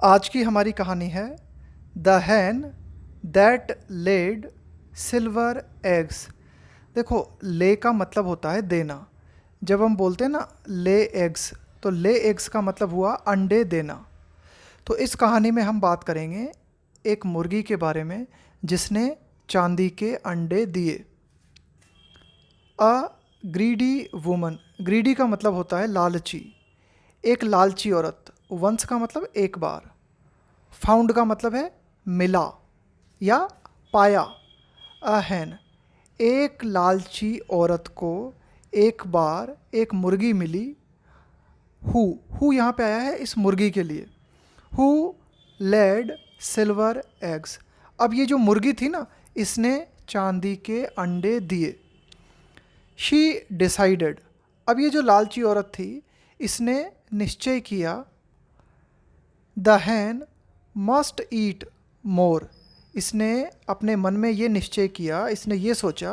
आज की हमारी कहानी है the hen that laid silver eggs. देखो, ले का मतलब होता है देना। जब हम बोलते हैं ना ले एग्स, तो ले एग्स का मतलब हुआ अंडे देना। तो इस कहानी में हम बात करेंगे एक मुर्गी के बारे में जिसने चांदी के अंडे दिए। अ ग्रीडी वुमन, ग्रीडी का मतलब होता है लालची। एक लालची औरत, वंस का मतलब एक बार, फाउंड का मतलब है मिला या पाया। अहन, एक लालची औरत को एक बार एक मुर्गी मिली। हु यहाँ पे आया है इस मुर्गी के लिए। Who laid silver eggs. अब ये जो मुर्गी थी ना, इसने चांदी के अंडे दिए। शी डिसाइडेड, अब ये जो लालची औरत थी इसने निश्चय किया। द हैन मस्ट ईट मोर, इसने अपने मन में ये निश्चय किया, इसने ये सोचा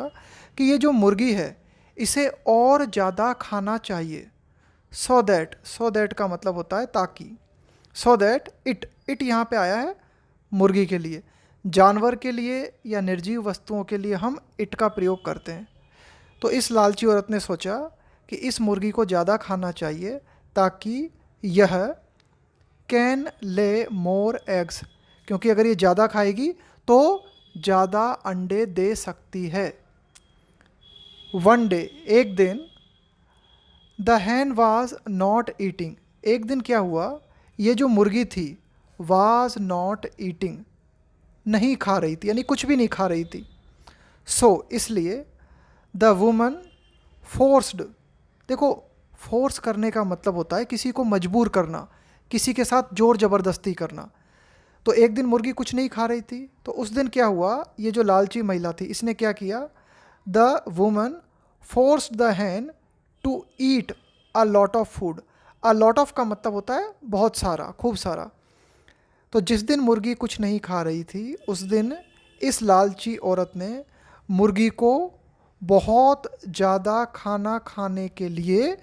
कि ये जो मुर्गी है इसे और ज़्यादा खाना चाहिए। सो दैट का मतलब होता है ताकि। सो दैट इट यहाँ पे आया है मुर्गी के लिए। जानवर के लिए या निर्जीव वस्तुओं के लिए हम इट का प्रयोग करते हैं। तो इस लालची औरत ने सोचा कि इस मुर्गी को ज़्यादा खाना चाहिए ताकि यह कैन ले मोर एग्स, क्योंकि अगर ये ज़्यादा खाएगी तो ज़्यादा अंडे दे सकती है। वन डे, एक दिन, the Hahn was not eating, एक दिन क्या हुआ, ये जो मुर्गी थी वाज नॉट ईटिंग, नहीं खा रही थी, यानी कुछ भी नहीं खा रही थी। इसलिए द वुमन फोर्स्ड, देखो फोर्स करने का मतलब होता है किसी को मजबूर करना, किसी के साथ जोर ज़बरदस्ती करना। तो एक दिन मुर्गी कुछ नहीं खा रही थी, तो उस दिन क्या हुआ, ये जो लालची महिला थी इसने क्या किया, the woman forced the hen to eat a lot of food. A lot of का मतलब होता है बहुत सारा, खूब सारा। तो जिस दिन मुर्गी कुछ नहीं खा रही थी उस दिन इस लालची औरत ने मुर्गी को बहुत ज़्यादा खाना खाने के लिए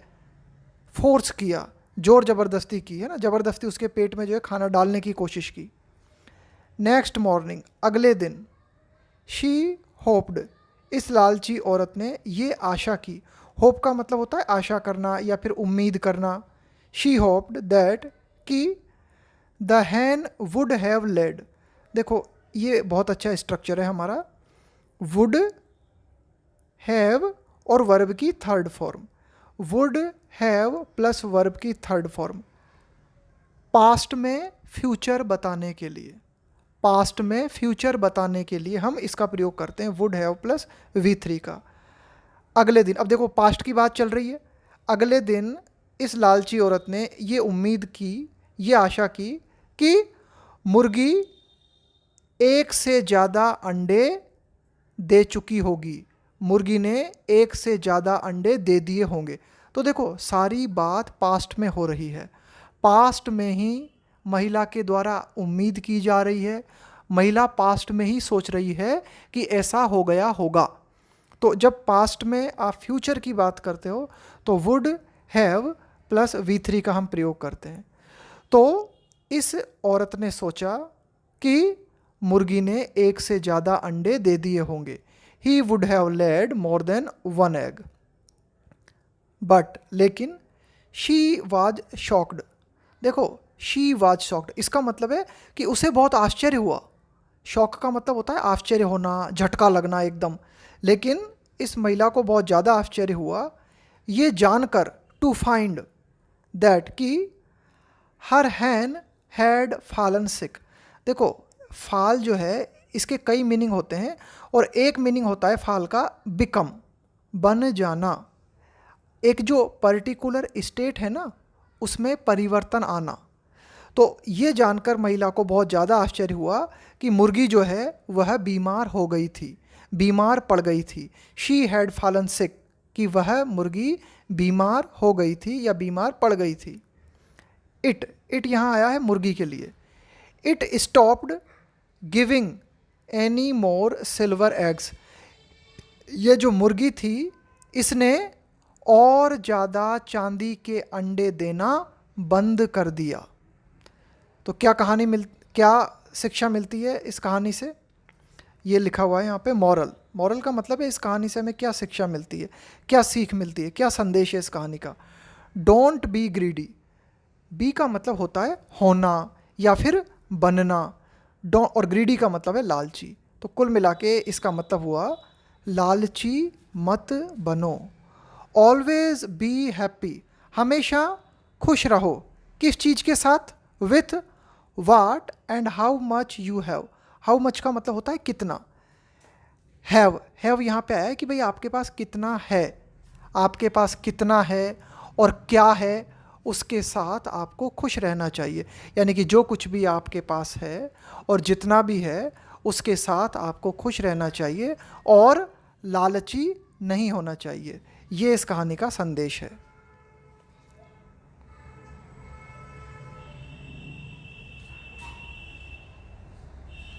फोर्स किया, जोर ज़बरदस्ती की, है ना, ज़बरदस्ती उसके पेट में जो है खाना डालने की कोशिश की। नेक्स्ट मॉर्निंग, अगले दिन, शी होप्ड, इस लालची औरत ने ये आशा की। होप का मतलब होता है आशा करना या फिर उम्मीद करना। शी होप्ड दैट, कि the Hahn would have led, देखो ये बहुत अच्छा स्ट्रक्चर है हमारा। वुड हैव और वर्ब की third form, would have plus verb की थर्ड फॉर्म, पास्ट में फ्यूचर बताने के लिए, पास्ट में फ्यूचर बताने के लिए हम इसका प्रयोग करते हैं वुड हैव प्लस V3 का। अगले दिन, अब देखो पास्ट की बात चल रही है। अगले दिन इस लालची औरत ने ये उम्मीद की, ये आशा की कि मुर्गी एक से ज़्यादा अंडे दे चुकी होगी, मुर्गी ने एक से ज़्यादा अंडे दे दिए होंगे। तो देखो सारी बात पास्ट में हो रही है, पास्ट में ही महिला के द्वारा उम्मीद की जा रही है, महिला पास्ट में ही सोच रही है कि ऐसा हो गया होगा। तो जब पास्ट में आप फ्यूचर की बात करते हो तो वुड हैव प्लस V3 का हम प्रयोग करते हैं। तो इस औरत ने सोचा कि मुर्गी ने एक से ज़्यादा अंडे दे दिए होंगे। He would have led more than one egg, but, लेकिन, शी वाज शॉक्ड, देखो शी वाज शॉक्ड इसका मतलब है कि उसे बहुत आश्चर्य हुआ। शॉक का मतलब होता है आश्चर्य होना, झटका लगना एकदम। लेकिन इस महिला को बहुत ज़्यादा आश्चर्य हुआ ये जानकर, टू फाइंड दैट, कि हर हैन हैड फॉलन सिक। देखो फाल जो है इसके कई मीनिंग होते हैं और एक मीनिंग होता है फाल का बिकम, बन जाना, एक जो पर्टिकुलर स्टेट है ना उसमें परिवर्तन आना। तो ये जानकर महिला को बहुत ज़्यादा आश्चर्य हुआ कि मुर्गी जो है वह बीमार हो गई थी, बीमार पड़ गई थी। शी हैड फॉलन सिक, कि वह मुर्गी बीमार हो गई थी या बीमार पड़ गई थी। इट यहाँ आया है मुर्गी के लिए। It stopped giving any more silver eggs, ये जो मुर्गी थी इसने और ज़्यादा चांदी के अंडे देना बंद कर दिया। तो क्या शिक्षा मिलती है इस कहानी से? ये लिखा हुआ है यहाँ पे मॉरल। मॉरल का मतलब है इस कहानी से हमें क्या शिक्षा मिलती है, क्या सीख मिलती है, क्या संदेश है इस कहानी का। Don't be greedy. बी का मतलब होता है होना या फिर बनना, और ग्रीडी का मतलब है लालची। तो कुल मिला के इसका मतलब हुआ लालची मत बनो। Always be happy. हमेशा खुश रहो। किस चीज़ के साथ? With what and how much you have. How much का मतलब होता है कितना। हैव यहाँ पे आया है कि भाई आपके पास कितना है, आपके पास कितना है और क्या है, उसके साथ आपको खुश रहना चाहिए। यानी कि जो कुछ भी आपके पास है और जितना भी है उसके साथ आपको खुश रहना चाहिए और लालची नहीं होना चाहिए। ये इस कहानी का संदेश है।